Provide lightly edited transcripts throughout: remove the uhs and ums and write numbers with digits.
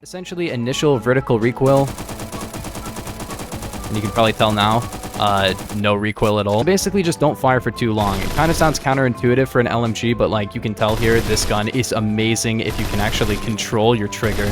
Essentially, initial vertical recoil, and you can probably tell now, no recoil at all. Basically, just don't fire for too long. It kind of sounds counterintuitive for an LMG, but like you can tell here, this gun is amazing if you can actually control your trigger.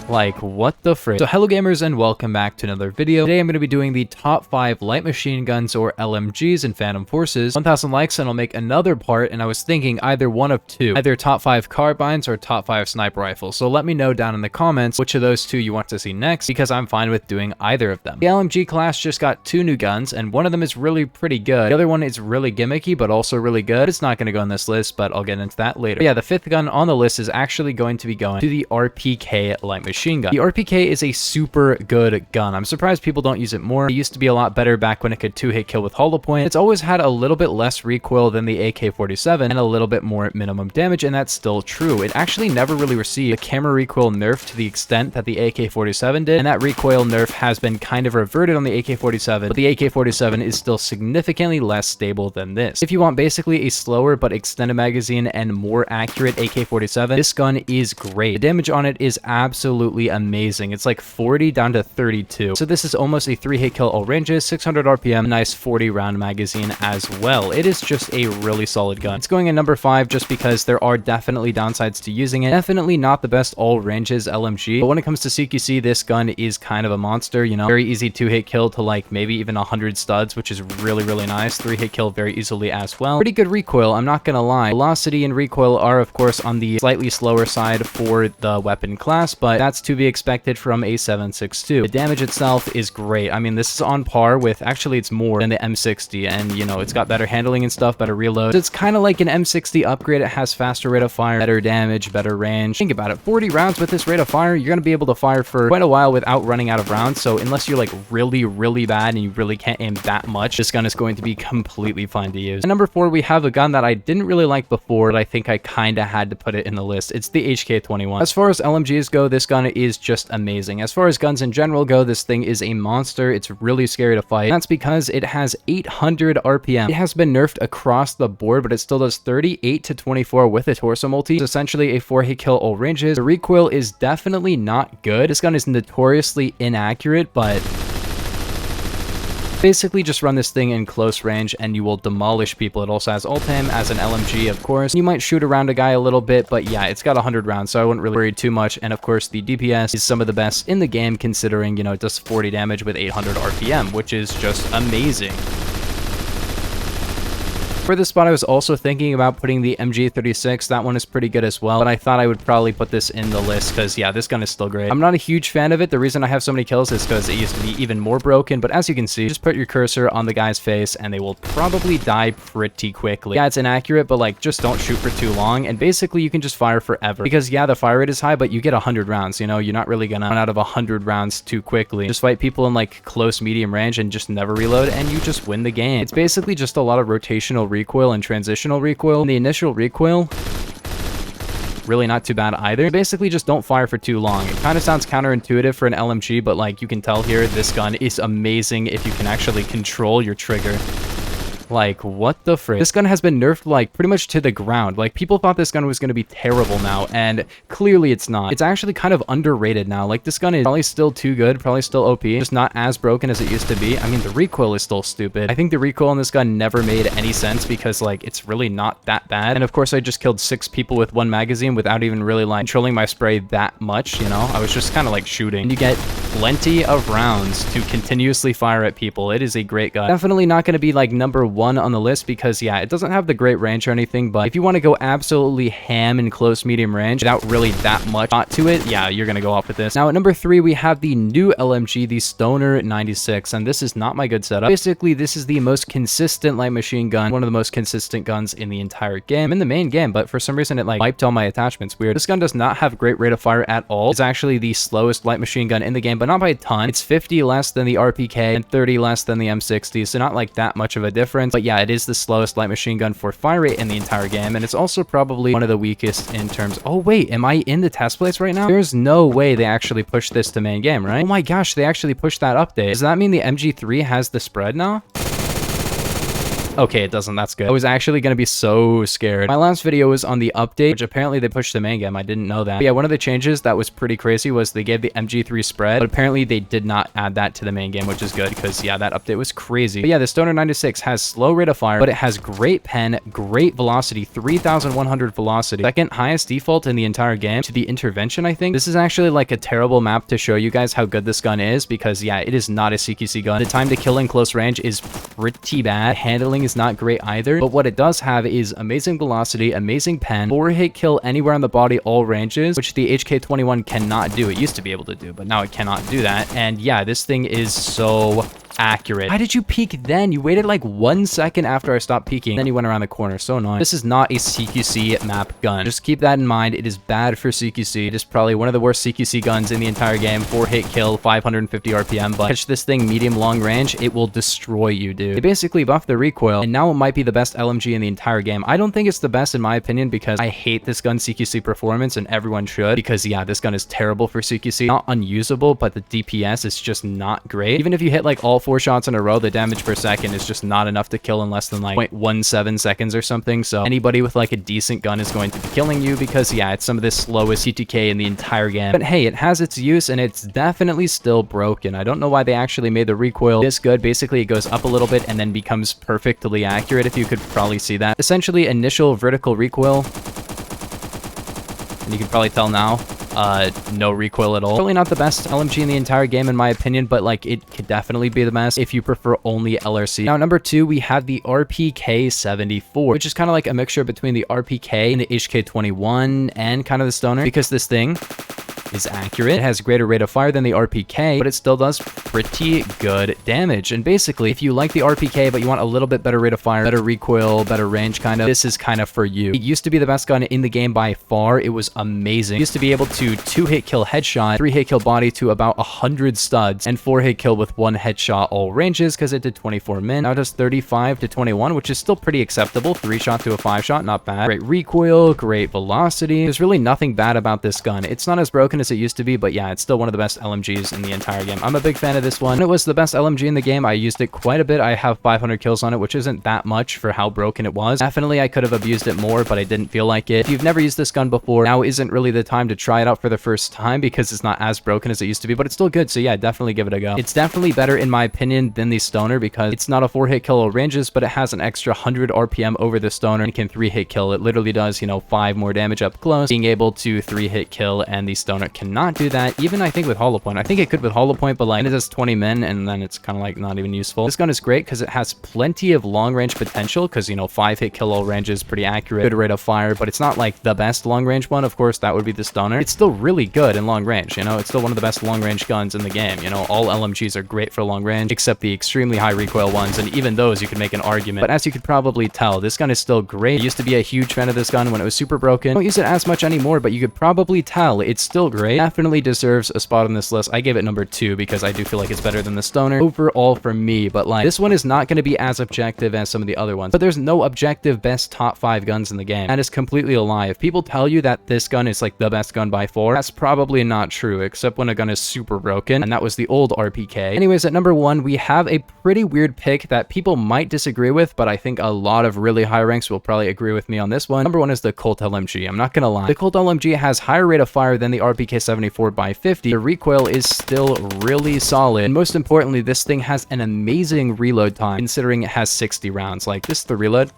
Like, what the frick? So hello gamers and welcome back to another video. Today I'm going to be doing the top 5 light machine guns or LMGs in Phantom Forces. 1,000 likes and I'll make another part, and I was thinking either one of two. Either top 5 carbines or top 5 sniper rifles. So let me know down in the comments which of those two you want to see next, because I'm fine with doing either of them. The LMG class just got 2 new guns, and one of them is really pretty good. The other one is really gimmicky, but also really good. It's not going to go on this list, but I'll get into that later. But yeah, the 5th gun on the list is actually going to be going to the RPK light machine gun. The RPK is a super good gun. I'm surprised people don't use it more. It used to be a lot better back when it could 2-hit kill with hollow point. It's always had a little bit less recoil than the AK-47 and a little bit more minimum damage, and that's still true. It actually never really received a camera recoil nerf to the extent that the AK-47 did, and that recoil nerf has been kind of reverted on the AK-47, but the AK-47 is still significantly less stable than this. If you want basically a slower but extended magazine and more accurate AK-47, this gun is great. The damage on it is absolutely amazing. It's like 40 down to 32. So this is almost a 3-hit kill all ranges, 600 RPM, nice 40 round magazine as well. It is just a really solid gun. It's going in number 5 just because there are definitely downsides to using it. Definitely not the best all ranges LMG, but when it comes to CQC, this gun is kind of a monster, you know. Very easy 2-hit kill to like maybe even 100 studs, which is really nice. 3-hit kill very easily as well. Pretty good recoil, I'm not gonna lie. Velocity and recoil are of course on the slightly slower side for the weapon class, but that's to be expected from a 7.62. The damage itself is great. I mean, this is on par with, actually it's more than the M60, and you know, it's got better handling and stuff, better reload. So it's kind of like an M60 upgrade. It has faster rate of fire, better damage, better range. Think about it, 40 rounds with this rate of fire, you're going to be able to fire for quite a while without running out of rounds. So unless you're like really bad and you really can't aim that much, this gun is going to be completely fine to use. And number 4, we have a gun that I didn't really like before, but I think I kind of had to put it in the list. It's the HK21. As far as LMGs go, this gun is just amazing. As far as guns in general go, this thing is a monster. It's really scary to fight. That's because it has 800 RPM. It has been nerfed across the board, but it still does 38 to 24 with a torso multi. It's essentially a 4-hit kill all ranges. The recoil is definitely not good. This gun is notoriously inaccurate, but basically just run this thing in close range and you will demolish people. It also has ult-aim as an LMG, of course. You might shoot around a guy a little bit, but yeah, it's got 100 rounds, so I wouldn't really worry too much. And of course, the DPS is some of the best in the game, considering, you know, it does 40 damage with 800 RPM, which is just amazing. For this spot, I was also thinking about putting the MG36. That one is pretty good as well, but I thought I would probably put this in the list because, yeah, this gun is still great. I'm not a huge fan of it. The reason I have so many kills is because it used to be even more broken, but as you can see, just put your cursor on the guy's face and they will probably die pretty quickly. Yeah, it's inaccurate, but like, just don't shoot for too long, and basically you can just fire forever because, yeah, the fire rate is high, but you get 100 rounds, you know. You're not really gonna run out of 100 rounds too quickly. Just fight people in like close medium range and just never reload, and you just win the game. It's basically just a lot of rotational recoil and transitional recoil. And the initial recoil, really not too bad either. Basically just don't fire for too long. It kind of sounds counterintuitive for an LMG, but like you can tell here, this gun is amazing if you can actually control your trigger. Like, what the frick? This gun has been nerfed like pretty much to the ground. Like, people thought this gun was going to be terrible now, and clearly it's not. It's actually kind of underrated now. Like, this gun is probably still too good, probably still OP, just not as broken as it used to be. I mean, the recoil is still stupid. I think the recoil on this gun never made any sense because, like, it's really not that bad. And of course, I just killed 6 people with 1 magazine without even really like controlling my spray that much, you know? I was just kind of like shooting. And you get plenty of rounds to continuously fire at people. It is a great gun. Definitely not going to be like number 1 on the list because, yeah, it doesn't have the great range or anything, but if you want to go absolutely ham in close medium range without really that much thought to it, yeah, you're gonna go off with this. Now at number 3, we have the new LMG, the Stoner 96, and this is not my good setup. Basically, this is the most consistent light machine gun, one of the most consistent guns in the entire game, in the main game, but for some reason it like wiped all my attachments. Weird. This gun does not have great rate of fire at all. It's actually the slowest light machine gun in the game, but not by a ton. It's 50 less than the RPK and 30 less than the M60, so not like that much of a difference. But yeah, it is the slowest light machine gun for fire rate in the entire game, and it's also probably one of the weakest in terms. Oh wait, am I in the test place right now? There's no way they actually pushed this to main game, right? Oh my gosh, they actually pushed that update. Does that mean the MG3 has the spread now? Okay, it doesn't. That's good. I was actually going to be so scared. My last video was on the update, which apparently they pushed the main game. I didn't know that. But yeah, one of the changes that was pretty crazy was they gave the MG3 spread, but apparently they did not add that to the main game, which is good because, yeah, that update was crazy. But yeah, the Stoner 96 has slow rate of fire, but it has great pen, great velocity, 3,100 velocity, second highest default in the entire game to the intervention, I think. This is actually like a terrible map to show you guys how good this gun is because, yeah, it is not a CQC gun. The time to kill in close range is pretty bad. Handling is not great either, but what it does have is amazing velocity, amazing pen, 4-hit kill anywhere on the body, all ranges, which the HK21 cannot do. It used to be able to do, but now it cannot do that. And yeah, this thing is so accurate. Why did you peek then? You waited like 1 second after I stopped peeking, then you went around the corner. So annoying. This is not a CQC map gun. Just keep that in mind. It is bad for CQC. It is probably one of the worst CQC guns in the entire game. 4-hit kill, 550 RPM, but catch this thing medium long range, it will destroy you, dude. They basically buffed the recoil, and now it might be the best LMG in the entire game. I don't think it's the best in my opinion because I hate this gun's CQC performance, and everyone should because, yeah, this gun is terrible for CQC. Not unusable, but the DPS is just not great. Even if you hit like all 4 shots in a row, the damage per second is just not enough to kill in less than like 0.17 seconds or something. So anybody with like a decent gun is going to be killing you because, yeah, it's some of the slowest CTK in the entire game. But hey, it has its use and it's definitely still broken. I don't know why they actually made the recoil this good. Basically, it goes up a little bit and then becomes perfectly accurate, if you could probably see that. Essentially, initial vertical recoil, and you can probably tell now, no recoil at all. Probably not the best LMG in the entire game in my opinion, but like it could definitely be the best if you prefer only LRC. Now, number 2, we have the RPK-74, which is kind of like a mixture between the RPK and the HK21 and kind of the Stoner, because this thing is accurate. It has greater rate of fire than the RPK, but it still does pretty good damage. And basically, if you like the RPK, but you want a little bit better rate of fire, better recoil, better range, kind of, this is kind of for you. It used to be the best gun in the game by far. It was amazing. It used to be able to 2-hit kill headshot, 3-hit kill body to about 100 studs, and 4-hit kill with 1 headshot all ranges because it did 24 min. Now it does 35 to 21, which is still pretty acceptable. 3-shot to a 5-shot, not bad. Great recoil, great velocity. There's really nothing bad about this gun. It's not as broken as it used to be, but yeah, it's still one of the best LMGs in the entire game. I'm a big fan of this one. It was the best LMG in the game. I used it quite a bit. I have 500 kills on it, which isn't that much for how broken it was. Definitely, I could have abused it more, but I didn't feel like it. If you've never used this gun before, now isn't really the time to try it out for the first time because it's not as broken as it used to be, but it's still good. So yeah, definitely give it a go. It's definitely better in my opinion than the Stoner because it's not a 4-hit kill all ranges, but it has an extra 100 RPM over the Stoner and can 3-hit kill. It literally does, you know, 5 more damage up close, being able to 3-hit kill, and the Stoner cannot do that. Even I think with hollow point. I think it could with hollow point, but like it does 20 min and then it's kind of like not even useful. This gun is great because it has plenty of long range potential because, you know, 5-hit kill all range is pretty accurate, good rate of fire, but it's not like the best long range one. Of course, that would be the Stoner. It's still really good in long range, you know, it's still one of the best long range guns in the game. You know, all LMGs are great for long range except the extremely high recoil ones, and even those you could make an argument. But as you could probably tell, this gun is still great. I used to be a huge fan of this gun when it was super broken. I don't use it as much anymore, but you could probably tell it's still great. Definitely deserves a spot on this list. I gave it number 2 because I do feel like it's better than the Stoner overall for me, but like this one is not going to be as objective as some of the other ones. But there's no objective best top 5 guns in the game. That is completely a lie. If people tell you that this gun is like the best gun by far, that's probably not true, except when a gun is super broken, and that was the old RPK. Anyways, at number 1, we have a pretty weird pick that people might disagree with, but I think a lot of really high ranks will probably agree with me on this one. Number 1 is the Colt LMG. I'm not gonna lie. The Colt LMG has higher rate of fire than the RPK-74 by 50. The recoil is still really solid, and most importantly, this thing has an amazing reload time considering it has 60 rounds. Like, this is the reload.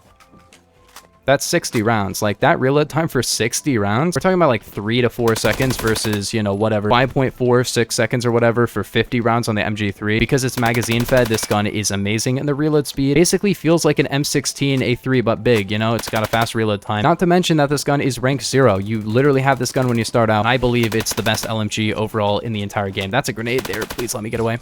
That's 60 rounds. Like, that reload time for 60 rounds, we're talking about like 3 to 4 seconds versus, you know, whatever, 5.46 seconds or whatever for 50 rounds on the MG3. Because it's magazine fed, this gun is amazing, and the reload speed basically feels like an M16A3 but big, you know, it's got a fast reload time. Not to mention that this gun is rank 0. You literally have this gun when you start out. I believe it's the best LMG overall in the entire game. That's a grenade there. Please let me get away.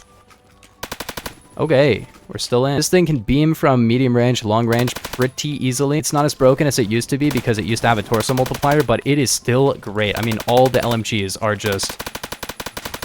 Okay, we're still in. This thing can beam from medium range, long range pretty easily. It's not as broken as it used to be because it used to have a torso multiplier, but it is still great. I mean, all the LMGs are just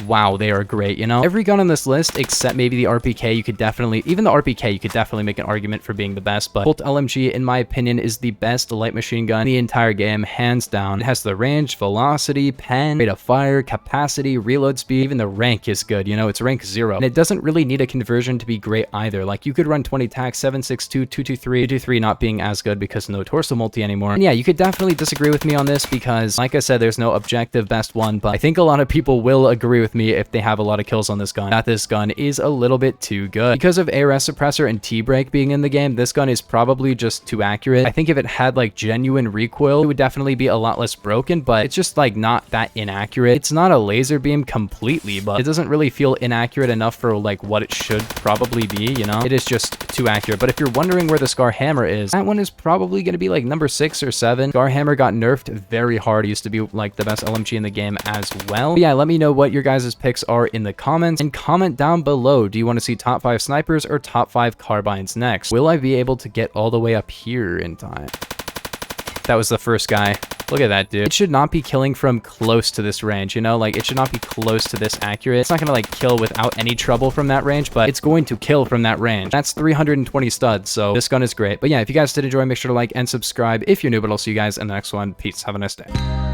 wow, they are great, you know? Every gun on this list, except maybe the RPK, you could definitely, even the RPK, you could definitely make an argument for being the best, but Colt LMG, in my opinion, is the best light machine gun in the entire game, hands down. It has the range, velocity, pen, rate of fire, capacity, reload speed, even the rank is good, you know? It's rank 0. And it doesn't really need a conversion to be great either. Like, you could run 20 tac, 7.62, 223, 223 not being as good because no torso multi anymore. And yeah, you could definitely disagree with me on this because, like I said, there's no objective best one, but I think a lot of people will agree with me if they have a lot of kills on this gun, that this gun is a little bit too good. Because of ARS suppressor and T-brake being in the game, this gun is probably just too accurate. I think if it had like genuine recoil, it would definitely be a lot less broken, but it's just like not that inaccurate. It's not a laser beam completely, but it doesn't really feel inaccurate enough for like what it should probably be, you know? It is just too accurate. But if you're wondering where the Scar Hammer is, that one is probably going to be like number 6 or 7. Scar Hammer got nerfed very hard. It used to be like the best LMG in the game as well. But yeah, let me know what your guys' picks are in the comments, and comment down below. Do you want to see top 5 snipers or top 5 carbines next? Will I be able to get all the way up here in time? That was the first guy. Look at that, dude. It should not be killing from close to this range, you know? Like, it should not be close to this accurate. It's not gonna, like, kill without any trouble from that range, but it's going to kill from that range. That's 320 studs, so this gun is great. But yeah, if you guys did enjoy, make sure to like and subscribe if you're new, but I'll see you guys in the next one. Peace. Have a nice day.